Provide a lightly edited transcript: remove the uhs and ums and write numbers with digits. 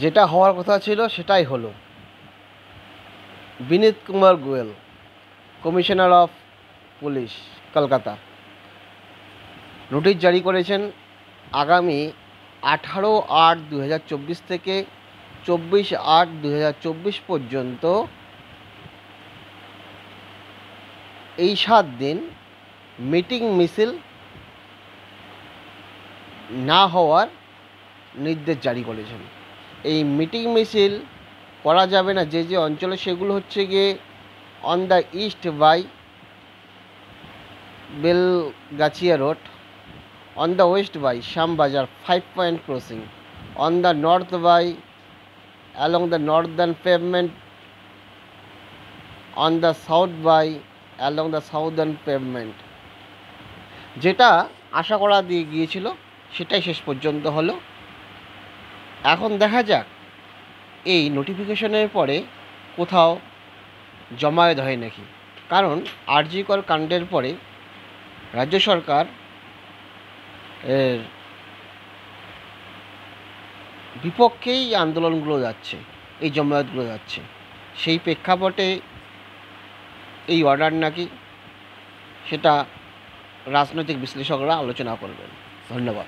যেটা হওয়ার কথা ছিল সেটাই হলো। Vineet Kumar Goel, commissioner of police, Kolkata, notice জারি করেছেন আগামী 18/8/2024 থেকে 24/8/2024 পর্যন্ত এই 7 দিন মিটিং মিছিল না হওয়ার নির্দেশ জারি করেছেন। এই মিটিং মিছিল করা যাবে না যে যে অঞ্চলে, সেগুলো হচ্ছে গিয়ে on the east by Belgachia road, on the west by Shyambajar 5 Point Crossing, on the north by along the northern pavement, on the south by along the southern pavement। যেটা আশা করা দিয়ে গিয়েছিল সেটাই শেষ পর্যন্ত হলো। এখন দেখা যাক এই নোটিফিকেশনের পরে কোথাও জমায়েত হয় নাকি, কারণ আরজি কর কাণ্ডের পরে রাজ্য সরকার এর বিপক্ষেই আন্দোলনগুলো যাচ্ছে, এই জমায়েতগুলো যাচ্ছে। সেই প্রেক্ষাপটে এই অর্ডার নাকি, সেটা রাজনৈতিক বিশ্লেষকরা আলোচনা করবেন। ধন্যবাদ।